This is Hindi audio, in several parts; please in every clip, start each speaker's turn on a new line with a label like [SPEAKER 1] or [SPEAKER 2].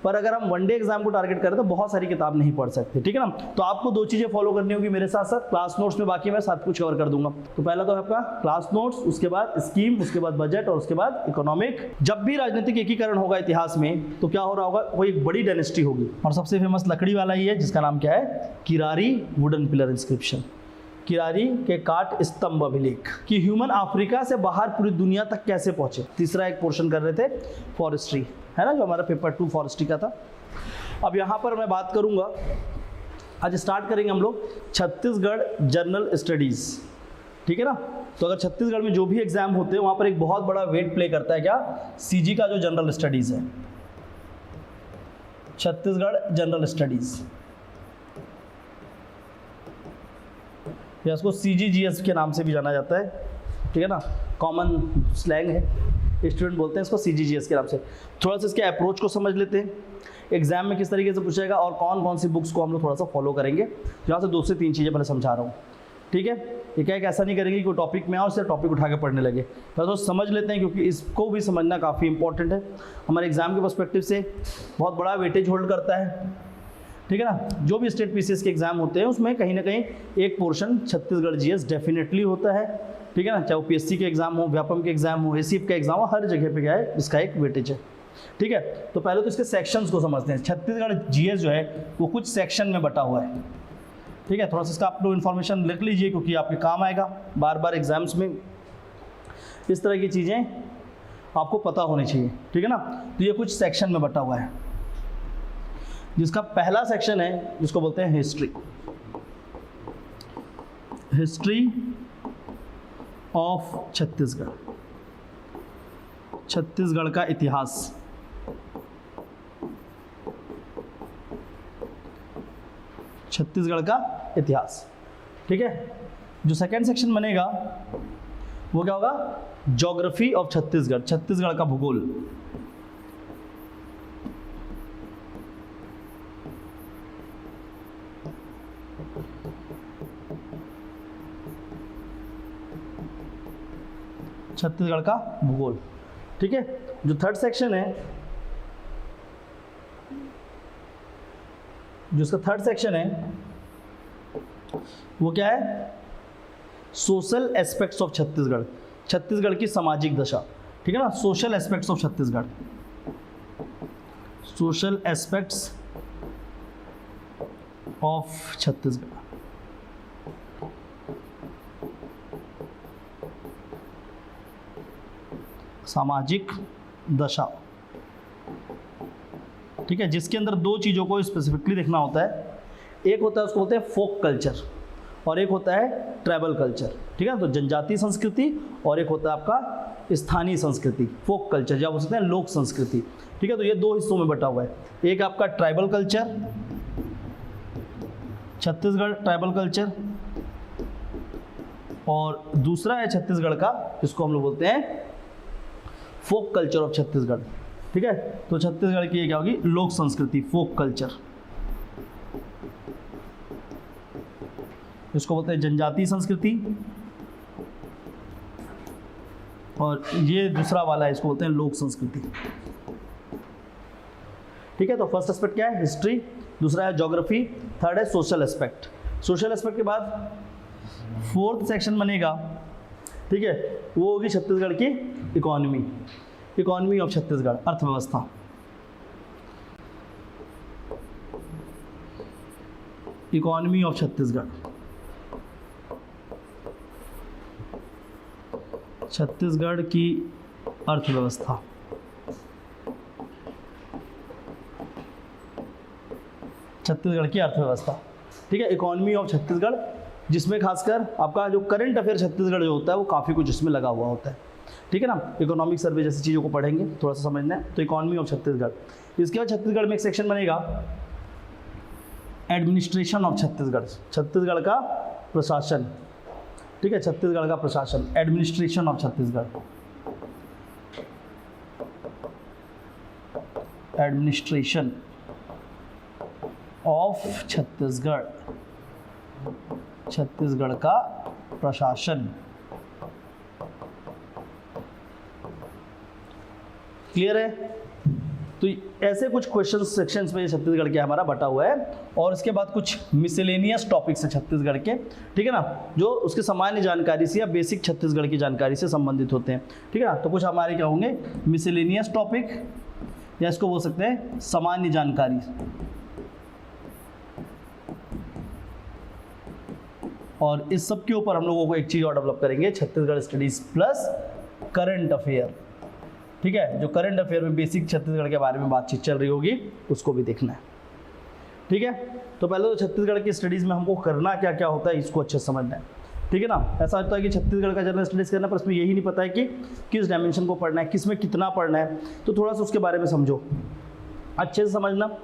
[SPEAKER 1] पर अगर हम वनडे एग्जाम को टारगेट करें तो बहुत सारी किताब नहीं पढ़ सकते, ठीक है ना। तो आपको दो चीजें फॉलो करनी होगी मेरे साथ साथ, क्लास नोट्स में बाकी मैं सब कुछ कवर कर दूंगा। तो पहला तो है आपका क्लास नोट्स, उसके बाद स्कीम, उसके बाद बजट और उसके बाद इकोनॉमिक। जब भी राजनीतिक एकीकरण होगा इतिहास में तो क्या हो रहा होगा, वो एक बड़ी डायनेस्टी होगी और सबसे फेमस लकड़ी वाला ही है जिसका नाम क्या है, Kirari wooden pillar inscription, Kirari के काट स्तंभ अभिलेख, कि ह्यूमन अफ्रीका से बाहर पूरी दुनिया तक कैसे पहुंचे। तीसरा एक पोर्शन कर रहे थे फॉरेस्ट्री, है ना, जो हमारा पेपर 2 फॉरेस्ट्री का था। अब यहाँ पर मैं बात करूंगा, आज स्टार्ट करेंगे हम लोग छत्तीसगढ़ जनरल स्टडीज, ठीक है ना। तो अगर छत्तीसगढ़ में जो भी एग्जाम होते हैं वहां पर एक बहुत बड़ा वेट प्ले करता है क्या, सीजी का जो जनरल स्टडीज है, छत्तीसगढ़ जनरल स्टडीज, या इसको CGGS के नाम से भी जाना जाता है, ठीक है ना, कॉमन स्लैंग है, स्टूडेंट बोलते हैं इसको CGGS के नाम से। थोड़ा सा इसके अप्रोच को समझ लेते हैं, एग्जाम में किस तरीके से पूछेगा और कौन कौन सी बुक्स को हम लोग थोड़ा सा फॉलो करेंगे। यहाँ से 2 से 3 चीज़ें पहले समझा रहा हूँ, ठीक है। ये क्या है, ऐसा नहीं करेंगे कि कोई टॉपिक में आओ और सिर्फ टॉपिक उठा के पढ़ने लगे, तो समझ लेते हैं क्योंकि इसको भी समझना काफ़ी इंपॉर्टेंट है, हमारे एग्जाम के पर्सपेक्टिव से बहुत बड़ा वेटेज होल्ड करता है, ठीक है ना। जो भी स्टेट पीसीएस के एग्जाम होते हैं उसमें कहीं ना कहीं एक पोर्शन छत्तीसगढ़ जीएस डेफिनेटली होता है, ठीक है ना, चाहे वो पीएससी के एग्जाम हो, व्यापम के एग्जाम हो, एसीएफ का एग्जाम हो, हर जगह पे क्या है इसका एक वेटेज है, ठीक है। तो पहले तो इसके सेक्शंस को समझते हैं। छत्तीसगढ़ जीएस जो है वो कुछ सेक्शन में बटा हुआ है, ठीक है। थोड़ा सा इसका आप लोग इन्फॉर्मेशन लिख लीजिए क्योंकि आपके काम आएगा बार बार एग्जाम्स में, इस तरह की चीज़ें आपको पता होनी चाहिए, ठीक है ना। तो ये कुछ सेक्शन में बटा हुआ है, जिसका पहला सेक्शन है जिसको बोलते हैं history, history of Chhattisgarh, Chhattisgarh का इतिहास, छत्तीसगढ़ का इतिहास, ठीक है। जो सेकंड सेक्शन बनेगा वो क्या होगा, ज्योग्राफी ऑफ छत्तीसगढ़, छत्तीसगढ़ का भूगोल, छत्तीसगढ़ का भूगोल, ठीक है। जो थर्ड सेक्शन है, जो इसका थर्ड सेक्शन है वो क्या है, social aspects of Chhattisgarh, Chhattisgarh की सामाजिक दशा, ठीक है ना, social aspects of Chhattisgarh, social aspects of Chhattisgarh, सामाजिक दशा, ठीक है। जिसके अंदर 2 चीज़ों को स्पेसिफिकली देखना होता है, एक होता है उसको बोलते हैं फोक कल्चर और एक होता है ट्राइबल कल्चर, ठीक है। तो जनजातीय संस्कृति और एक होता है आपका स्थानीय संस्कृति, फोक कल्चर या बोल सकते हैं लोक संस्कृति, ठीक है। तो ये 2 हिस्सों में बटा हुआ है, एक आपका tribal culture, Chhattisgarh tribal culture, और दूसरा है छत्तीसगढ़ का जिसको हम लोग बोलते हैं फोक कल्चर ऑफ छत्तीसगढ़, ठीक है। तो छत्तीसगढ़ की ये क्या होगी, लोक संस्कृति, फोक कल्चर, इसको बोलते हैं जनजातीय संस्कृति, और ये दूसरा वाला है इसको बोलते हैं लोक संस्कृति, ठीक है। तो फर्स्ट एस्पेक्ट क्या है, हिस्ट्री, दूसरा है ज्योग्राफी, थर्ड है सोशल एस्पेक्ट। सोशल एस्पेक्ट के बाद फोर्थ सेक्शन बनेगा, ठीक है, वो होगी छत्तीसगढ़ की इकोनॉमी, इकोनॉमी ऑफ छत्तीसगढ़, अर्थव्यवस्था, इकोनॉमी ऑफ छत्तीसगढ़, छत्तीसगढ़ की अर्थव्यवस्था, छत्तीसगढ़ की अर्थव्यवस्था, ठीक है, इकोनॉमी ऑफ छत्तीसगढ़, जिसमें खासकर आपका जो करंट अफेयर छत्तीसगढ़ जो होता है वो काफ़ी कुछ इसमें लगा हुआ होता है, ठीक है ना। इकोनॉमिक सर्वे जैसी चीज़ों को पढ़ेंगे, थोड़ा सा समझना है। तो इकोनॉमी ऑफ छत्तीसगढ़, इसके बाद छत्तीसगढ़ में एक सेक्शन बनेगा एडमिनिस्ट्रेशन ऑफ छत्तीसगढ़, छत्तीसगढ़ का प्रशासन, ठीक है, छत्तीसगढ़ का प्रशासन, administration of Chhattisgarh, administration of Chhattisgarh, Chhattisgarh का प्रशासन, क्लियर है। तो ऐसे कुछ क्वेश्चन सेक्शंस में छत्तीसगढ़ के हमारा बटा हुआ है। और इसके बाद कुछ मिसलेनियस टॉपिक्स है छत्तीसगढ़ के, ठीक है ना, जो उसके सामान्य जानकारी से या बेसिक छत्तीसगढ़ की जानकारी से संबंधित होते हैं, ठीक है ना। तो कुछ हमारे क्या होंगे, मिसलेनियस टॉपिक, या इसको बोल सकते हैं सामान्य जानकारी। और इस सब के ऊपर हम लोगों को एक चीज़ और डेवलप करेंगे, Chhattisgarh studies plus current affair, ठीक है। जो करंट अफेयर में बेसिक छत्तीसगढ़ के बारे में बातचीत चल रही होगी उसको भी देखना है, ठीक है। तो पहले तो छत्तीसगढ़ की स्टडीज़ में हमको करना क्या क्या होता है इसको अच्छे से समझना है, ठीक है ना। ऐसा होता है कि छत्तीसगढ़ का जनरल स्टडीज़ करना, पर उसमें यही नहीं पता है कि किस डायमेंशन को पढ़ना है, किस में कितना पढ़ना है, तो थोड़ा सा उसके बारे में समझो, अच्छे से समझना,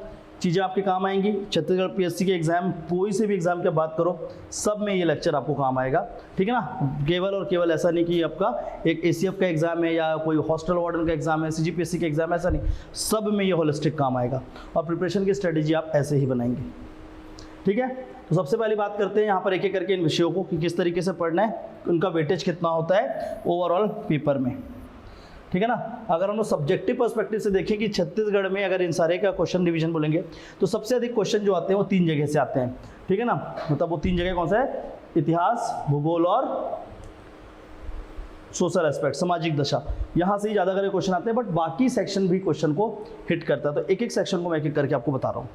[SPEAKER 1] चीज़ें आपके काम आएंगी। छत्तीसगढ़ पीएससी के एग्जाम, कोई से भी एग्जाम की बात करो, सब में ये लेक्चर आपको काम आएगा, ठीक है ना। केवल और केवल ऐसा नहीं कि आपका एक एसीएफ का एग्जाम है या कोई हॉस्टल वार्डन का एग्जाम है, सीजीपीएससी का एग्जाम है, ऐसा नहीं, सब में ये होलिस्टिक काम आएगा। और प्रिपरेशन की स्ट्रेटेजी आप ऐसे ही बनाएंगे, ठीक है। तो सबसे पहले बात करते हैं यहाँ पर एक एक करके इन विषयों को कि किस तरीके से पढ़ना है, उनका वेटेज कितना होता है ओवरऑल पेपर में, ठीक है ना। अगर हम लोग सब्जेक्टिव पर्सपेक्टिव से देखें कि छत्तीसगढ़ में अगर इन सारे का क्वेश्चन डिवीजन बोलेंगे तो सबसे अधिक क्वेश्चन जो आते हैं वो 3 जगह से आते हैं, ठीक है ना। मतलब वो 3 जगह कौन सा है, इतिहास, भूगोल और सोशल एस्पेक्ट, सामाजिक दशा, यहाँ से ही ज़्यादा करके क्वेश्चन आते हैं, बट बाकी सेक्शन भी क्वेश्चन को हिट करता है। तो एक एक सेक्शन को मैं एक एक करके आपको बता रहा हूँ,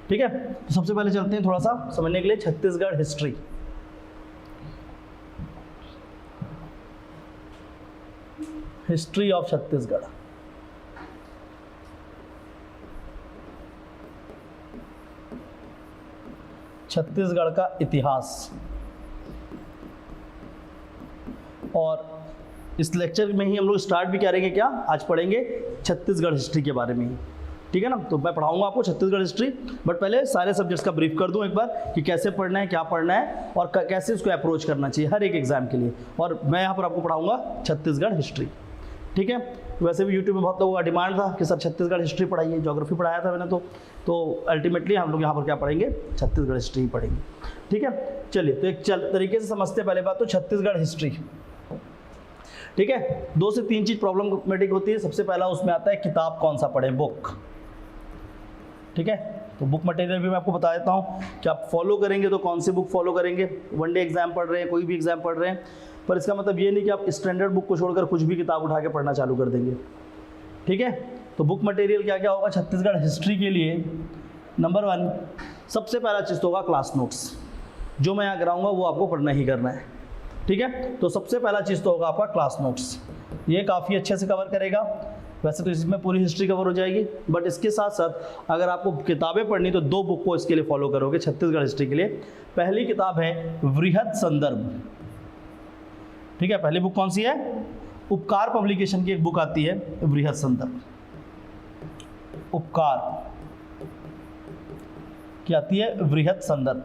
[SPEAKER 1] ठीक है। तो सबसे पहले चलते हैं थोड़ा सा समझने के लिए Chhattisgarh history. History of Chhattisgarh, Chhattisgarh का इतिहास। और इस लेक्चर में ही हम लोग स्टार्ट भी करेंगे, क्या आज पढ़ेंगे छत्तीसगढ़ हिस्ट्री के बारे में ही, ठीक है ना। तो मैं पढ़ाऊंगा आपको छत्तीसगढ़ हिस्ट्री, बट पहले सारे सब्जेक्ट्स का ब्रीफ कर दूं एक बार कि कैसे पढ़ना है, क्या पढ़ना है और कैसे उसको अप्रोच करना चाहिए हर एक एग्जाम के लिए। और मैं यहाँ पर आपको पढ़ाऊंगा छत्तीसगढ़ हिस्ट्री, ठीक है। वैसे भी यूट्यूब में बहुत लोगों का डिमांड था कि सर छत्तीसगढ़ हिस्ट्री पढ़ाइए, ज्योग्राफी पढ़ाया था मैंने, तो अल्टीमेटली हम लोग यहाँ पर क्या पढ़ेंगे, छत्तीसगढ़ हिस्ट्री पढ़ेंगे, ठीक है। चलिए तो एक तरीके से समझते हैं। पहले बात तो छत्तीसगढ़ हिस्ट्री, ठीक है। 2 से 3 चीज़ प्रॉब्लमेटिक होती है। सबसे पहला उसमें आता है किताब कौन सा पढ़ें, बुक, ठीक है। तो बुक मटेरियल भी मैं आपको बता देता हूँ कि आप फॉलो करेंगे तो कौन सी बुक फॉलो करेंगे। वनडे एग्जाम पढ़ रहे हैं, कोई भी एग्जाम पढ़ रहे हैं, पर इसका मतलब ये नहीं कि आप स्टैंडर्ड बुक को छोड़कर कुछ भी किताब उठा के पढ़ना चालू कर देंगे, ठीक है। तो बुक मटेरियल क्या क्या होगा छत्तीसगढ़ हिस्ट्री के लिए। नंबर 1, सबसे पहला चीज़ तो होगा क्लास नोट्स, जो मैं यहाँ कराऊंगा वो आपको पढ़ना ही करना है, ठीक है। तो सबसे पहला चीज़ तो होगा आपका क्लास नोट्स, ये काफ़ी अच्छे से कवर करेगा। वैसे तो इसमें पूरी हिस्ट्री कवर हो जाएगी, बट इसके साथ साथ अगर आपको किताबें पढ़नी तो 2 बुक को इसके लिए फॉलो करोगे छत्तीसगढ़ हिस्ट्री के लिए। पहली किताब है वृहद संदर्भ, ठीक है। पहली बुक कौन सी है, उपकार पब्लिकेशन की एक बुक आती है वृहद संदर्भ, उपकार की आती है वृहद संदर्भ।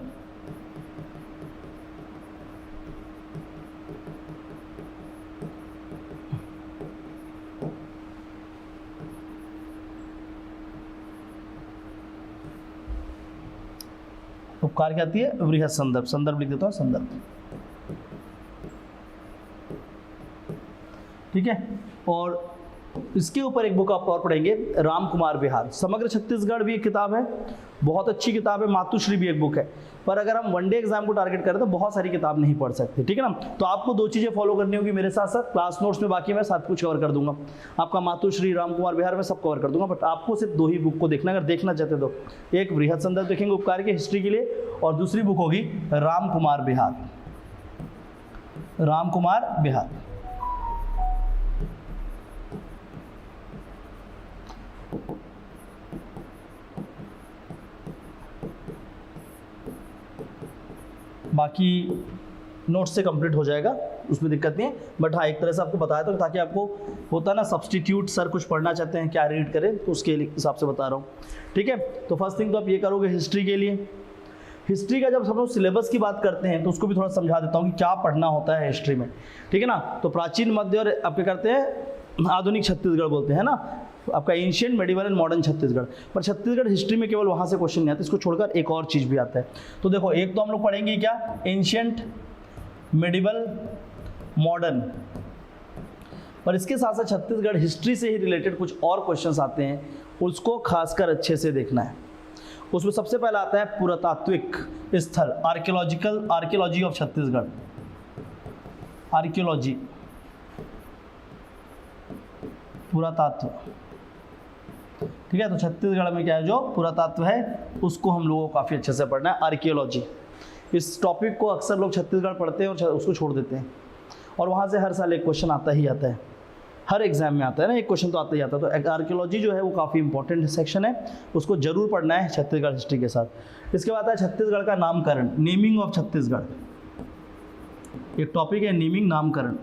[SPEAKER 1] उपकार क्या आती है, वृहद संदर्भ, संदर्भ लिख देता हूँ, संदर्भ, ठीक है। और इसके ऊपर एक बुक आप और पढ़ेंगे, राम कुमार बिहार, समग्र छत्तीसगढ़ भी एक किताब है, बहुत अच्छी किताब है। मातुश्री भी एक बुक है, पर अगर हम वनडे एग्जाम को टारगेट करें तो बहुत सारी किताब नहीं पढ़ सकते, ठीक है ना। तो आपको 2 चीज़ें फॉलो करनी होगी मेरे साथ साथ, क्लास नोट्स में बाकी मैं सब कुछ कवर कर दूंगा, आपका मातुश्री, राम कुमार बिहार में सब कवर कर दूंगा, बट आपको सिर्फ 2 ही बुक को देखना अगर देखना चाहते तो। एक वृहद संदर्भ देखेंगे उपकार की हिस्ट्री के लिए, और दूसरी बुक होगी राम कुमार बिहार, राम कुमार बिहार। बाकी नोट्स से कंप्लीट हो जाएगा, उसमें दिक्कत नहीं है, बट हाँ एक तरह से आपको बताया था ताकि आपको होता ना सब्सटीट्यूट, सर कुछ पढ़ना चाहते हैं क्या रीड करें, तो उसके हिसाब से बता रहा हूँ, ठीक है। तो फर्स्ट थिंग तो आप ये करोगे हिस्ट्री के लिए। हिस्ट्री का जब हम लोग सिलेबस की बात करते हैं तो उसको भी थोड़ा समझा देता हूँ कि क्या पढ़ना होता है हिस्ट्री में, ठीक है ना। तो प्राचीन, मध्य और आपके करते हैं आधुनिक छत्तीसगढ़ बोलते हैं ना, आपका ancient, medieval and modern Chhattisgarh. पर छत्तीसगढ़ हिस्ट्री में केवल वहाँ से क्वेश्चन नहीं आता, इसको छोड़कर एक और चीज़ भी आता है। तो देखो, एक तो हम लोग पढ़ेंगे क्या, एंशिएंट, मेडिवल, मॉडर्न, पर इसके साथ साथ छत्तीसगढ़ हिस्ट्री से ही रिलेटेड कुछ और क्वेश्चंस आते हैं, उसको खासकर अच्छे से देखना है। उसमें सबसे पहला आता है पुरातात्विक स्थल, आर्कियोलॉजी ऑफ छत्तीसगढ़, आर्कियोलॉजी, पुरातत्व। ठीक है, तो छत्तीसगढ़ में क्या है, जो पुरातत्व है उसको हम लोगों को काफ़ी अच्छे से पढ़ना है, आर्कियोलॉजी। इस टॉपिक को अक्सर लोग छत्तीसगढ़ पढ़ते हैं और उसको छोड़ देते हैं, और वहाँ से हर साल एक क्वेश्चन आता ही आता है, हर एग्जाम में आता है ना, एक क्वेश्चन तो आता ही आता है। तो आर्कियोलॉजी जो है वो काफ़ी इंपॉर्टेंट सेक्शन है, उसको जरूर पढ़ना है छत्तीसगढ़ हिस्ट्री के साथ। इसके बाद है छत्तीसगढ़ का नामकरण, नेमिंग ऑफ छत्तीसगढ़, एक टॉपिक है नेमिंग, नामकरण।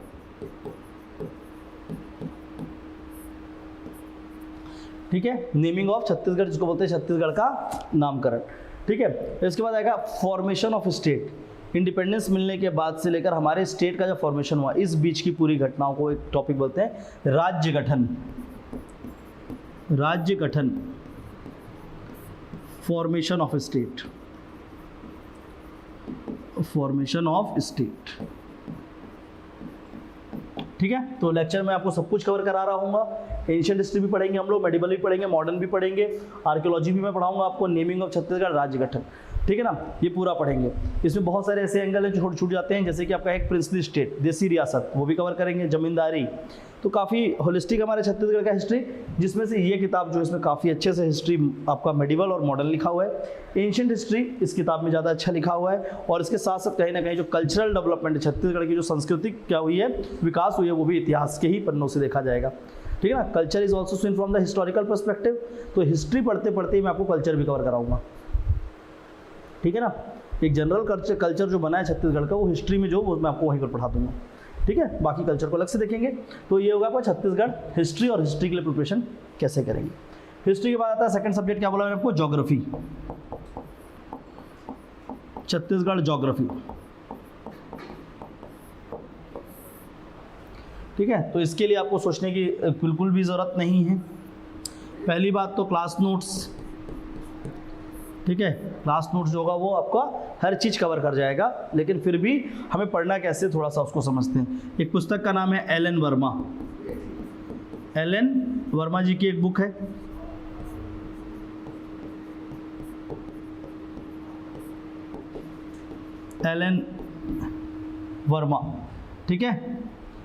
[SPEAKER 1] ठीक है, नेमिंग ऑफ छत्तीसगढ़ जिसको बोलते हैं छत्तीसगढ़ का नामकरण। ठीक है, इसके बाद आएगा फॉर्मेशन ऑफ स्टेट, इंडिपेंडेंस मिलने के बाद से लेकर हमारे स्टेट का जब फॉर्मेशन हुआ इस बीच की पूरी घटनाओं को एक टॉपिक बोलते हैं राज्य गठन, राज्य गठन, formation of state, formation of state. ठीक है, तो लेक्चर में आपको सब कुछ कवर करा रहा हूँ। एंशिएंट हिस्ट्री भी पढ़ेंगे हम लोग, मेडिवल भी पढ़ेंगे, मॉडर्न भी पढ़ेंगे, आर्कियोलॉजी भी मैं पढ़ाऊंगा आपको, नेमिंग ऑफ छत्तीसगढ़, राज्य गठन। ठीक है ना, ये पूरा पढ़ेंगे। इसमें बहुत सारे ऐसे एंगल हैं जो छूट जाते हैं, जैसे कि आपका एक प्रिंसली स्टेट, देसी रियासत, वो भी कवर करेंगे, जमींदारी। तो काफ़ी होलिस्टिक हमारे छत्तीसगढ़ का हिस्ट्री, जिसमें से ये किताब जो है इसमें काफ़ी अच्छे से हिस्ट्री आपका मेडिवल और मॉडर्न लिखा हुआ है। एंशिएंट हिस्ट्री इस किताब में ज़्यादा अच्छा लिखा हुआ है, और इसके साथ साथ कहीं ना कहीं जो कल्चरल डेवलपमेंट है छत्तीसगढ़ की, जो सांस्कृतिक क्या हुई है, विकास हुई है, वो भी इतिहास के ही पन्नों से देखा जाएगा। ठीक है ना, culture is also seen from the historical perspective. तो हिस्ट्री पढ़ते पढ़ते ही मैं आपको कल्चर भी कवर कराऊंगा। ठीक है ना, एक जनरल कल्चर जो बना है छत्तीसगढ़ का, वो हिस्ट्री में जो वो मैं आपको वहीं पर पढ़ा दूंगा। ठीक है, बाकी कल्चर को अलग से देखेंगे। तो ये होगा आपका छत्तीसगढ़ हिस्ट्री, और हिस्ट्री के लिए प्रिपरेशन कैसे करेंगे। हिस्ट्री के बाद आता है सेकंड सब्जेक्ट, क्या बोला मैंने आपको, ज्योग्राफी, छत्तीसगढ़ ज्योग्राफी। ठीक है, तो इसके लिए आपको सोचने की बिल्कुल भी ज़रूरत नहीं है। पहली बात तो क्लास नोट्स, ठीक है, क्लास नोट्स जो होगा वो आपका हर चीज़ कवर कर जाएगा, लेकिन फिर भी हमें पढ़ना कैसे थोड़ा सा उसको समझते हैं। एक पुस्तक का नाम है एलन वर्मा, एलन वर्मा जी की एक बुक है, एलन वर्मा। ठीक है,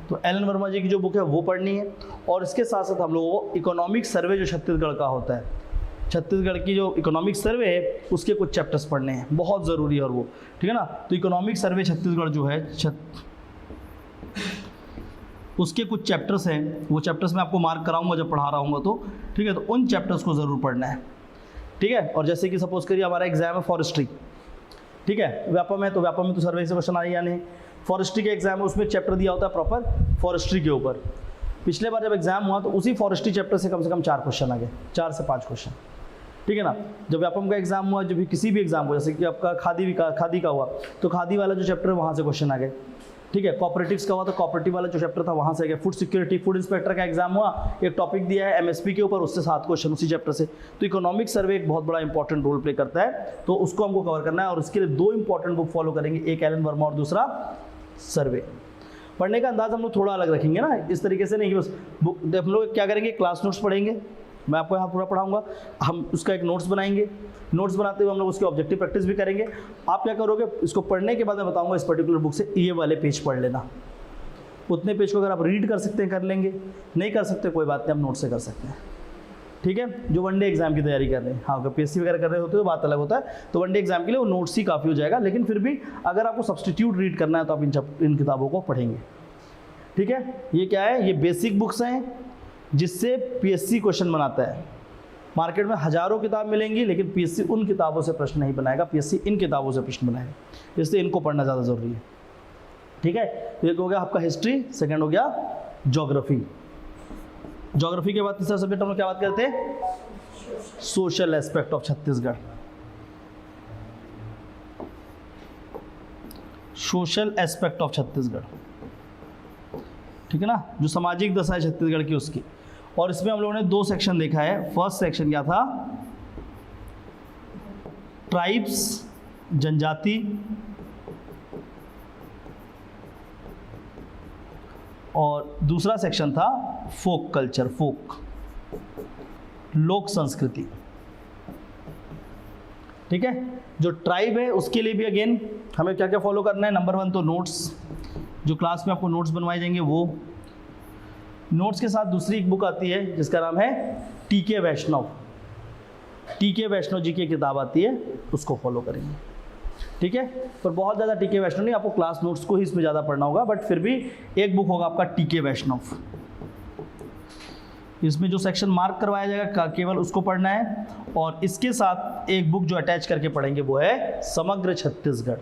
[SPEAKER 1] तो एलन वर्मा जी की जो बुक है वो पढ़नी है, और इसके साथ साथ हम लोगों को इकोनॉमिक सर्वे जो छत्तीसगढ़ का होता है, छत्तीसगढ़ की जो इकोनॉमिक सर्वे है उसके कुछ चैप्टर्स पढ़ने हैं, बहुत ज़रूरी है। और वो ठीक है ना, तो इकोनॉमिक सर्वे छत्तीसगढ़ जो है उसके कुछ चैप्टर्स हैं, वो चैप्टर्स मैं आपको मार्क कराऊंगा जब पढ़ा रहा हूँ तो। ठीक है, तो उन चैप्टर्स को ज़रूर पढ़ना है। ठीक है, और जैसे कि सपोज करिए हमारा एग्जाम है फॉरेस्ट्री, ठीक है, व्यापम है, तो व्यापम में तो सर्वे से क्वेश्चन आए या नहीं। फॉरेस्ट्री के एग्जाम में उसमें चैप्टर दिया होता है प्रॉपर फॉरेस्ट्री के ऊपर। पिछले बार जब एग्जाम हुआ तो उसी फॉरेस्ट्री चैप्टर से कम 4 क्वेश्चन आ गए, 4 से 5 क्वेश्चन। ठीक है ना, जब व्यापम का एग्जाम हुआ, जब भी किसी भी एग्जाम को, जैसे कि आपका खादी का हुआ तो खादी वाला जो चैप्टर है वहाँ से क्वेश्चन आ गए। ठीक है, कोऑपरेटिव्स का हुआ तो कोऑपरेटिव वाला जो चैप्टर था वहाँ से आ गया। फूड सिक्योरिटी, फूड इंस्पेक्टर का एग्जाम हुआ, एक टॉपिक दिया है एमएसपी के ऊपर, उससे 7 क्वेश्चन उसी चैप्टर से। तो इकोनॉमिक सर्वे एक बहुत बड़ा इंपॉर्टेंट रोल प्ले करता है, तो उसको हमको कवर करना है, और इसके लिए 2 इंपॉर्टेंट बुक फॉलो करेंगे, एक एलन वर्मा और दूसरा सर्वे। पढ़ने का अंदाज हम लोग थोड़ा अलग रखेंगे ना, इस तरीके से नहीं कि बस बुक। हम लोग क्या करेंगे, क्लास नोट्स पढ़ेंगे, मैं आपको यहाँ पूरा पढ़ाऊंगा, हम उसका एक नोट्स बनाएंगे, नोट्स बनाते हुए हम लोग उसकी ऑब्जेक्टिव प्रैक्टिस भी करेंगे। आप क्या करोगे, इसको पढ़ने के बाद मैं बताऊंगा इस पर्टिकुलर बुक से ये वाले पेज पढ़ लेना। उतने पेज को अगर आप रीड कर सकते हैं कर लेंगे, नहीं कर सकते कोई बात नहीं, आप नोट से कर सकते हैं। ठीक है, जो वनडे एग्जाम की तैयारी कर रहे हैं, हाँ अगर पीएससी वगैरह कर रहे होते तो बात अलग होता है, तो वनडे एग्जाम के लिए वो नोट्स ही काफ़ी हो जाएगा। लेकिन फिर भी अगर आपको सब्सटीट्यूट रीड करना है तो आप इन किताबों को पढ़ेंगे। ठीक है, ये क्या है, ये बेसिक बुक्स हैं जिससे पीएससी क्वेश्चन बनाता है। मार्केट में हज़ारों किताब मिलेंगी, लेकिन पीएससी उन किताबों से प्रश्न नहीं बनाएगा, पीएससी इन किताबों से प्रश्न बनाएगा, इसलिए इनको पढ़ना ज़्यादा ज़रूरी है। ठीक है, तो एक हो गया आपका हिस्ट्री, सेकंड हो गया ज्योग्राफी। ज्योग्राफी के बाद तीसरा सब्जेक्ट हम लोग क्या बात करते हैं, social aspect of Chhattisgarh. Social aspect of Chhattisgarh, ठीक है ना, जो सामाजिक दशा है छत्तीसगढ़ की उसकी। और इसमें हम लोगों ने 2 सेक्शन देखा है। फर्स्ट सेक्शन क्या था, ट्राइब्स, जनजाति, और दूसरा सेक्शन था फोक कल्चर, फोक। लोक संस्कृति। ठीक है, जो ट्राइब है उसके लिए भी अगेन हमें क्या क्या फॉलो करना है। नंबर 1 तो नोट्स, जो क्लास में आपको नोट्स बनवाए जाएंगे वो। नोट्स के साथ दूसरी एक बुक आती है जिसका नाम है टीके वैष्णव। टीके वैष्णव जी की किताब आती है, उसको फॉलो करेंगे। ठीक है, पर बहुत ज़्यादा टीके वैष्णव नहीं, आपको क्लास नोट्स को ही इसमें ज़्यादा पढ़ना होगा, बट फिर भी एक बुक होगा आपका टीके वैष्णव। इसमें जो सेक्शन मार्क करवाया जाएगा केवल उसको पढ़ना है। और इसके साथ एक बुक जो अटैच करके पढ़ेंगे वो है समग्र छत्तीसगढ़।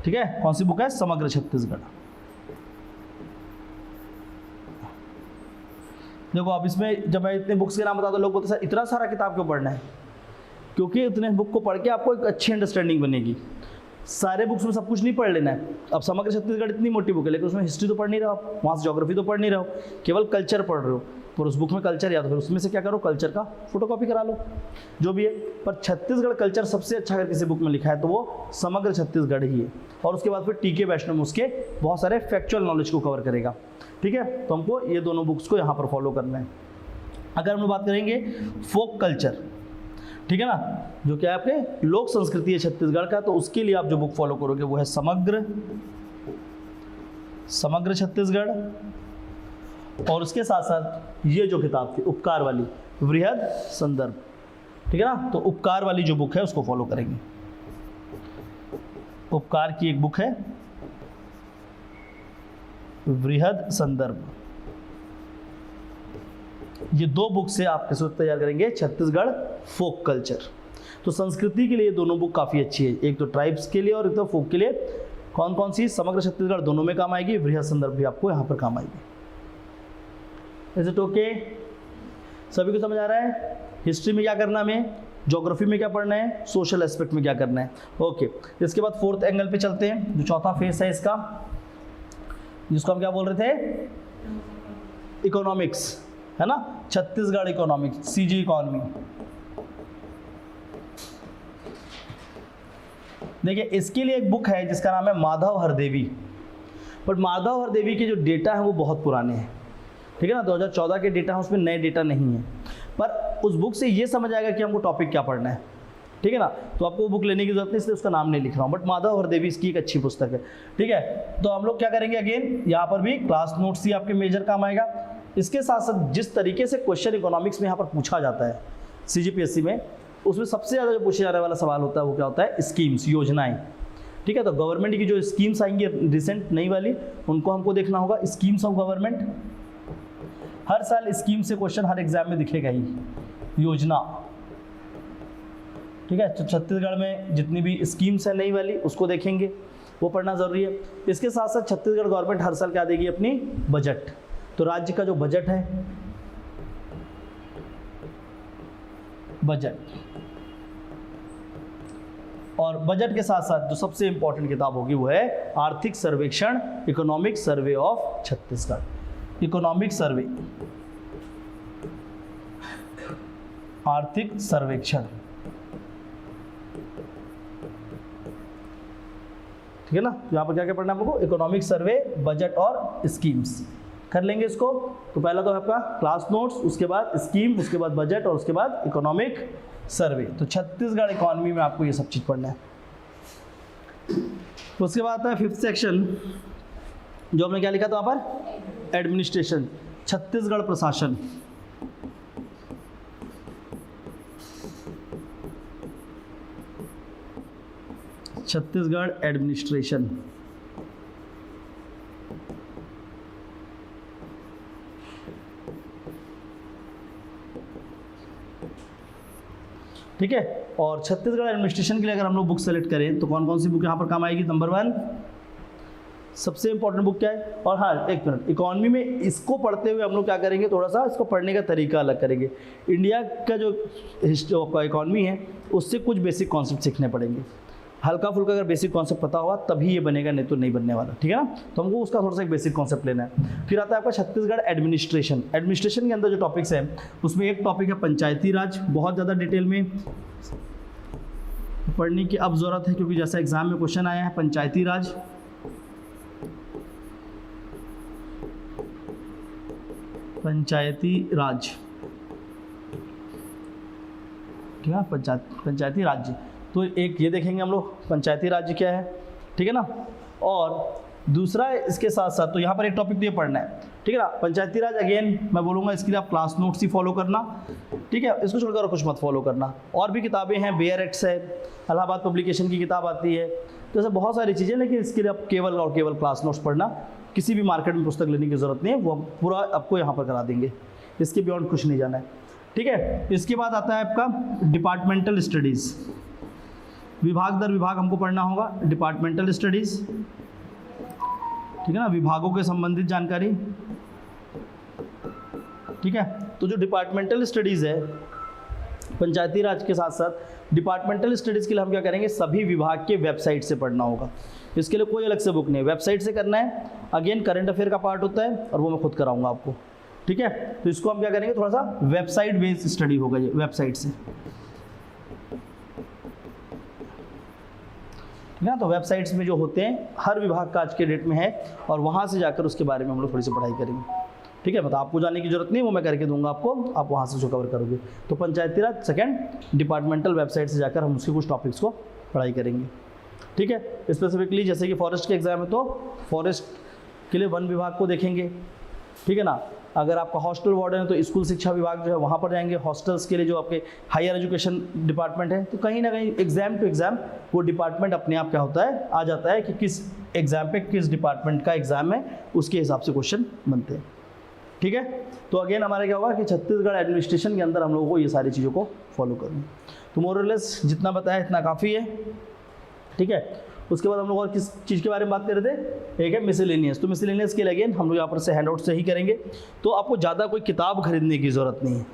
[SPEAKER 1] ठीक है, कौन सी बुक है? समग्र छत्तीसगढ़। देखो अब इसमें जब मैं इतने बुक्स के नाम बताता हूँ, लोग बोलते सर इतना सारा किताब क्यों पढ़ना है? क्योंकि इतने बुक को पढ़ के आपको एक अच्छी अंडरस्टैंडिंग बनेगी। सारे बुक्स में सब कुछ नहीं पढ़ लेना है। अब समग्र छत्तीसगढ़ इतनी मोटी बुक है, लेकिन उसमें हिस्ट्री तो पढ़ नहीं रहे हो आप, वहाँ से ज्योग्राफी तो पढ़ नहीं रहे हो, केवल कल्चर पढ़ रहे हो। पर उस बुक में कल्चर या तो फिर उसमें से क्या करो, कल्चर का फोटोकॉपी करा लो, जो भी है। पर छत्तीसगढ़ कल्चर सबसे अच्छा अगर किसी बुक में लिखा है तो वो समग्र छत्तीसगढ़ ही है। और उसके बाद फिर टीके वैष्णव में उसके बहुत सारे फैक्चुअल नॉलेज को कवर करेगा। ठीक है, तो हमको ये दोनों बुक्स को यहाँ पर फॉलो करना है। अगर हम लोग बात करेंगे फोक कल्चर, ठीक है ना, जो क्या है आपके लोक संस्कृति है छत्तीसगढ़ का, तो उसके लिए आप जो बुक फॉलो करोगे वो है समग्र छत्तीसगढ़। और उसके साथ साथ ये जो किताब थी उपकार वाली, वृहद संदर्भ। ठीक है ना, तो उपकार वाली जो बुक है उसको फॉलो करेंगे। उपकार की एक बुक है वृहद संदर्भ। ये दो बुक से आप कैसे तैयार करेंगे छत्तीसगढ़ फोक कल्चर। तो संस्कृति के लिए दोनों बुक काफ़ी अच्छी है, एक तो ट्राइब्स के लिए और एक तो फोक के लिए। कौन कौन सी? समग्र छत्तीसगढ़ दोनों में काम आएगी, वृहद संदर्भ भी आपको यहाँ पर काम आएगी। Is it okay? सभी को समझ आ रहा है? हिस्ट्री में क्या करना है हमें, ज्योग्राफी में क्या पढ़ना है, सोशल एस्पेक्ट में क्या करना है। ओके, इसके बाद फोर्थ एंगल पे चलते हैं, जो चौथा फेस है इसका, जिसको हम क्या बोल रहे थे, इकोनॉमिक्स, है ना, छत्तीसगढ़ इकोनॉमिक्स, सीजी इकोनॉमी। देखिए इसके लिए एक बुक है जिसका नाम है माधव हरदेवी। बट माधव हरदेवी के जो डेटा है वो बहुत पुराने हैं। ठीक है ना, 2014 के डेटा है, उसमें नए डेटा नहीं है। पर उस बुक से ये समझ आएगा कि हमको टॉपिक क्या पढ़ना है। ठीक है ना, तो आपको वो बुक लेने की जरूरत नहीं, इसलिए उसका नाम नहीं लिख रहा हूँ। बट माधव हरदेवी इसकी एक अच्छी पुस्तक है। ठीक है, तो हम लोग क्या करेंगे, अगेन यहाँ पर भी क्लास नोट्स ही आपके मेजर काम आएगा। इसके साथ साथ जिस तरीके से क्वेश्चन इकोनॉमिक्स में यहाँ पर पूछा जाता है CGPSC में, उसमें सबसे ज़्यादा जो पूछे जाने वाला सवाल होता है वो क्या होता है, स्कीम्स, योजनाएं। ठीक है, तो गवर्नमेंट की जो स्कीम्स आएंगी रिसेंट नई वाली, उनको हमको देखना होगा। स्कीम्स ऑफ गवर्नमेंट, हर साल स्कीम से क्वेश्चन हर एग्जाम में दिखेगा ही, योजना। ठीक है, तो छत्तीसगढ़ में जितनी भी स्कीम्स है नई वाली उसको देखेंगे, वो पढ़ना ज़रूरी है। इसके साथ साथ छत्तीसगढ़ गवर्नमेंट हर साल क्या देगी, अपनी बजट। तो राज्य का जो बजट है, बजट, और बजट के साथ साथ जो सबसे इंपॉर्टेंट किताब होगी वो है आर्थिक सर्वेक्षण, economic survey of Chhattisgarh. Economic survey, आर्थिक सर्वेक्षण। ठीक है ना, यहाँ पर क्या क्या पढ़ना है हमको, इकोनॉमिक सर्वे, बजट और स्कीम्स। कर लेंगे इसको। तो पहला तो है आपका क्लास नोट्स, उसके बाद स्कीम, उसके बाद बजट और उसके बाद इकोनॉमिक सर्वे। तो छत्तीसगढ़ इकोनॉमी में आपको ये सब चीज़ पढ़ना है। उसके बाद आता है फिफ्थ सेक्शन, जो हमने क्या लिखा था वहाँ पर, एडमिनिस्ट्रेशन, छत्तीसगढ़ प्रशासन। छत्तीसगढ़ एडमिनिस्ट्रेशन। ठीक है, और छत्तीसगढ़ एडमिनिस्ट्रेशन के लिए अगर हम लोग बुक सेलेक्ट करें तो कौन कौन सी बुक यहाँ पर काम आएगी। नंबर 1 सबसे इंपॉर्टेंट बुक क्या है, और हाँ एक मिनट, इकोनॉमी में इसको पढ़ते हुए हम लोग क्या करेंगे, थोड़ा सा इसको पढ़ने का तरीका अलग करेंगे। इंडिया का जो इकोनॉमी है उससे कुछ बेसिक कॉन्सेप्ट सीखने पड़ेंगे। हल्का फुल्का अगर बेसिक कॉन्सेप्ट पता होगा तभी ये बनेगा, नहीं तो नहीं बनने वाला। ठीक है ना, तो हमको उसका थोड़ा सा एक बेसिक कॉन्सेप्ट लेना है। फिर आता है आपका छत्तीसगढ़ एडमिनिस्ट्रेशन। एडमिनिस्ट्रेशन के अंदर जो टॉपिक्स हैं उसमें एक टॉपिक है पंचायती राज, बहुत ज़्यादा डिटेल में पढ़ने की अब ज़रूरत है, क्योंकि जैसा एग्जाम में क्वेश्चन आया है पंचायती राज। पंचायती राज ठीक है, पंचायती राज्य। तो एक ये देखेंगे हम लोग पंचायती राज्य क्या है, ठीक है ना। और दूसरा इसके साथ साथ तो यहाँ पर एक टॉपिक तो ये पढ़ना है, ठीक है ना। पंचायती राज अगेन मैं बोलूँगा इसके लिए आप क्लास नोट्स ही फॉलो करना, ठीक है, इसको छोड़कर कुछ मत फॉलो करना। और भी किताबें हैं, बेयर एक्ट्स है, इलाहाबाद पब्लिकेशन की किताब आती है, तो ऐसे बहुत सारी चीज़ें, लेकिन इसके लिए आप केवल और केवल क्लास नोट्स पढ़ना, किसी भी मार्केट में पुस्तक लेने की ज़रूरत नहीं है, वो पूरा आपको यहाँ पर करा देंगे, इसके बियॉन्ड कुछ नहीं जाना है, ठीक है। इसके बाद आता है आपका डिपार्टमेंटल स्टडीज़, विभाग दर विभाग हमको पढ़ना होगा, डिपार्टमेंटल स्टडीज़, ठीक है ना, विभागों के संबंधित जानकारी, ठीक है। तो जो डिपार्टमेंटल स्टडीज़ है पंचायती राज के साथ साथ, डिपार्टमेंटल स्टडीज़ के लिए हम क्या करेंगे, सभी विभाग के वेबसाइट से पढ़ना होगा। इसके लिए कोई अलग से बुक नहीं, वेबसाइट से करना है। अगेन करंट अफेयर का पार्ट होता है और वो मैं खुद कराऊंगा आपको, ठीक है। तो इसको हम क्या करेंगे, थोड़ा सा वेबसाइट बेस्ड स्टडी होगा ये, वेबसाइट से, ठीक है ना। तो वेबसाइट्स में जो होते हैं हर विभाग का आज के डेट में है, और वहाँ से जाकर उसके बारे में हम लोग थोड़ी सी पढ़ाई करेंगे, ठीक है। मतलब आपको जाने की जरूरत नहीं, वो मैं करके दूंगा आपको, आप वहाँ से जो कवर करोगे। तो पंचायती राज सेकेंड डिपार्टमेंटल वेबसाइट से जाकर हम उसके कुछ टॉपिक्स को पढ़ाई करेंगे, ठीक है। स्पेसिफिकली जैसे कि फॉरेस्ट के एग्जाम है तो फॉरेस्ट के लिए वन विभाग को देखेंगे, ठीक है ना। अगर आपका हॉस्टल वार्डन है तो स्कूल शिक्षा विभाग जो है वहाँ पर जाएंगे। हॉस्टल्स के लिए जो आपके हायर एजुकेशन डिपार्टमेंट है, तो कहीं ना कहीं एग्जाम टू एग्जाम वो डिपार्टमेंट अपने आप क्या होता है, आ जाता है कि किस एग्जाम पे किस डिपार्टमेंट का एग्जाम है, उसके हिसाब से क्वेश्चन बनते हैं, ठीक है। तो अगेन हमारा क्या होगा कि छत्तीसगढ़ एडमिनिस्ट्रेशन के अंदर हम लोगों को ये सारी चीज़ों को फॉलो करना। तो मोर और लेस जितना बताया इतना काफ़ी है, ठीक है। उसके बाद हम लोग और किस चीज़ के बारे में बात कर रहे थे, एक है मिसलेनियस। तो मिसलेनियस के लिए अगेन हम लोग यहाँ पर से हैंडआउट से ही करेंगे, तो आपको ज़्यादा कोई किताब खरीदने की ज़रूरत नहीं है,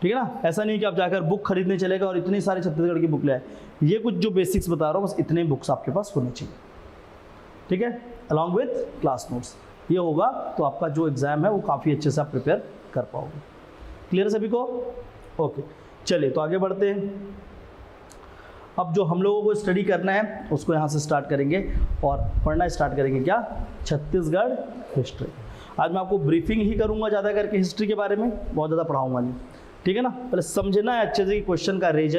[SPEAKER 1] ठीक है ना। ऐसा नहीं कि आप जाकर बुक खरीदने चलेगा और इतनी सारी छत्तीसगढ़ की बुक ले आए। ये कुछ जो बेसिक्स बता रहा हूँ बस इतने बुक्स आपके पास होने चाहिए, ठीक है, अलॉन्ग विथ क्लास नोट्स। ये होगा तो आपका जो एग्ज़ाम है वो काफ़ी अच्छे से आप प्रिपेयर कर पाओगे। क्लियर सभी को? ओके, चलिए तो आगे बढ़ते हैं। अब जो हम लोगों को स्टडी करना है उसको यहाँ से स्टार्ट करेंगे और पढ़ना स्टार्ट करेंगे क्या, छत्तीसगढ़ हिस्ट्री। आज मैं आपको ब्रीफिंग ही करूँगा ज़्यादा करके हिस्ट्री के बारे में, बहुत ज़्यादा पढ़ाऊँगा नहीं, ठीक है ना। पहले समझना है अच्छे से कि क्वेश्चन का रीजन